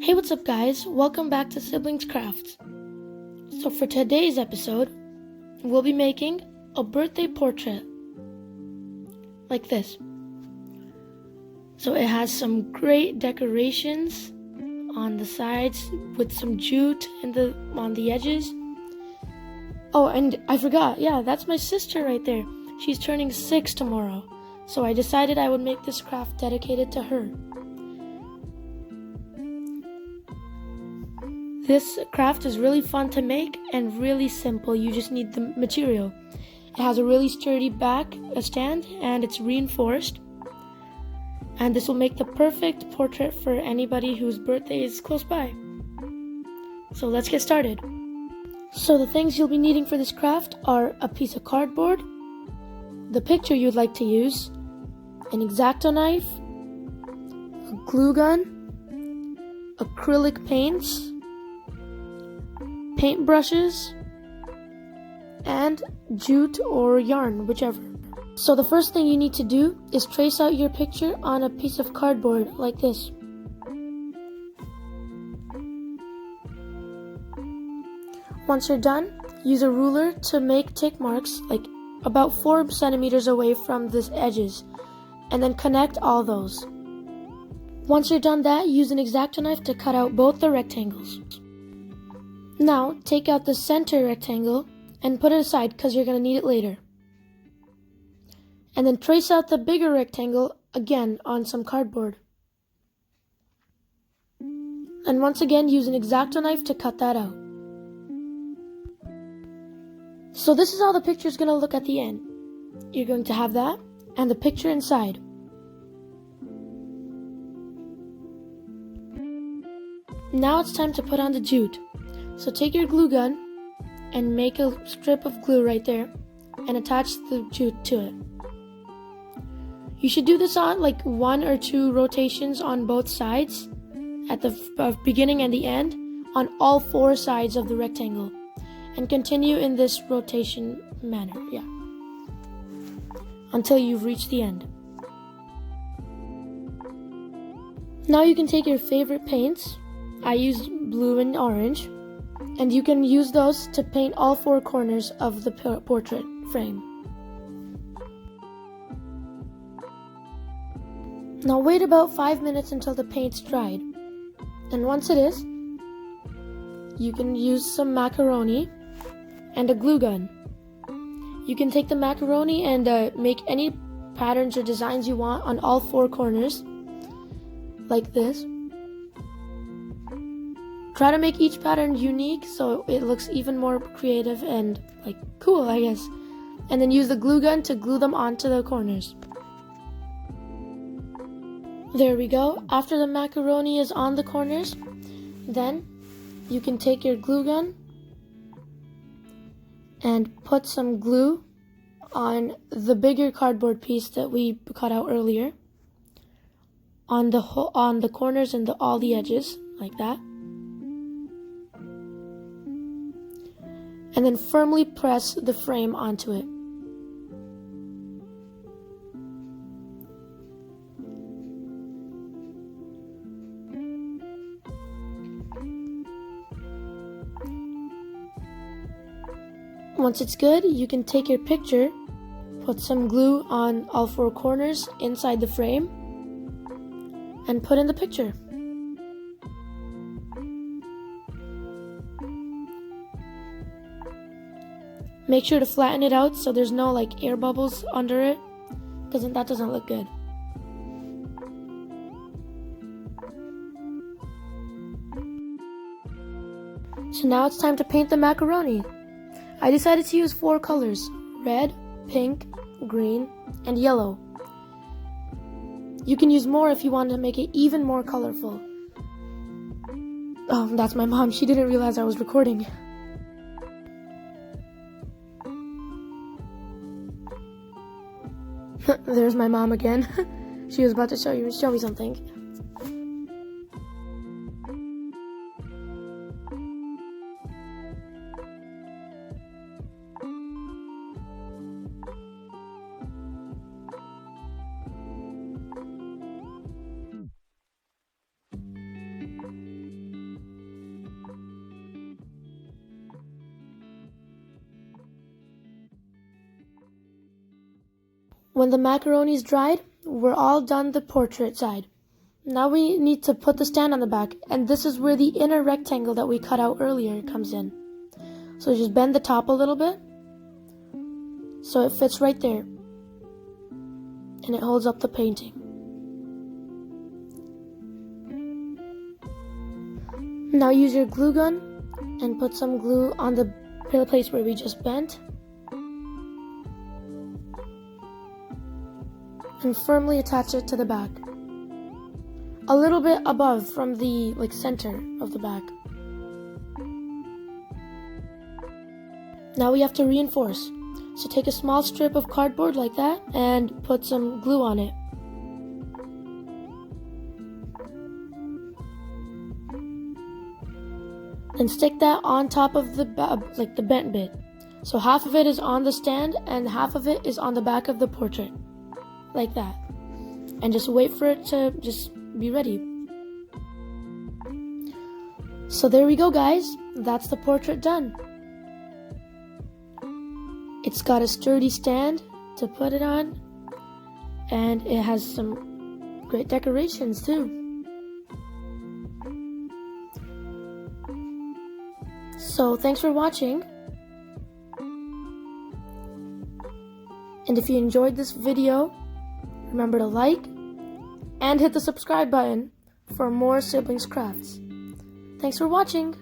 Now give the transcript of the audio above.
Hey, what's up guys? Welcome back to Siblings Crafts. So for today's episode, we'll be making a birthday portrait like this. So it has some great decorations on the sides with some jute on the edges. Oh, and I forgot, that's my sister right there. She's turning 6 tomorrow. So I decided I would make this craft dedicated to her. This craft is really fun to make and really simple. You just need the material. It has a really sturdy back, a stand, and it's reinforced. And this will make the perfect portrait for anybody whose birthday is close by. So let's get started. So the things you'll be needing for this craft are a piece of cardboard, the picture you'd like to use, an X-Acto knife, a glue gun, acrylic paints, paintbrushes, and jute or yarn, whichever. So the first thing you need to do is trace out your picture on a piece of cardboard like this. Once you're done, use a ruler to make tick marks like about 4 centimeters away from the edges, and then connect all those. Once you're done that, use an X-Acto knife to cut out both the rectangles. Now, take out the center rectangle and put it aside because you're going to need it later. And then trace out the bigger rectangle again on some cardboard. And once again, use an X-Acto knife to cut that out. So this is how the picture is going to look at the end. You're going to have that and the picture inside. Now it's time to put on the jute. So take your glue gun and make a strip of glue right there and attach the jute to it. You should do this on like 1 or 2 rotations on both sides at the beginning and the end on all 4 sides of the rectangle, and continue in this rotation manner, until you've reached the end. Now you can take your favorite paints. I used blue and orange. And you can use those to paint all 4 corners of the portrait frame. Now wait about 5 minutes until the paint's dried. And once it is, you can use some macaroni and a glue gun. You can take the macaroni and make any patterns or designs you want on all 4 corners, like this. Try to make each pattern unique so it looks even more creative and cool, I guess. And then use the glue gun to glue them onto the corners. There we go. After the macaroni is on the corners, then you can take your glue gun and put some glue on the bigger cardboard piece that we cut out earlier on the corners and all the edges, like that. And then firmly press the frame onto it. Once it's good, you can take your picture, put some glue on all 4 corners inside the frame, and put in the picture. Make sure to flatten it out so there's no air bubbles under it, because that doesn't look good. So now it's time to paint the macaroni. I decided to use 4 colors: red, pink, green, and yellow. You can use more if you want to make it even more colorful. Oh, that's my mom. She didn't realize I was recording. There's my mom again. She was about to show me something. When the macaroni's dried, we're all done the portrait side. Now we need to put the stand on the back, and this is where the inner rectangle that we cut out earlier comes in. So just bend the top a little bit so it fits right there, and it holds up the painting. Now use your glue gun and put some glue on the place where we just bent, and firmly attach it to the back, a little bit above from the center of the back. Now we have to reinforce. So take a small strip of cardboard like that and put some glue on it. And stick that on top of the bent bit. So half of it is on the stand and half of it is on the back of the portrait. Like that. And just wait for it to just be ready. So there we go, guys. That's the portrait done. It's got a sturdy stand to put it on, and it has some great decorations too. So thanks for watching, and if you enjoyed this video, remember to like and hit the subscribe button for more siblings crafts. Thanks for watching.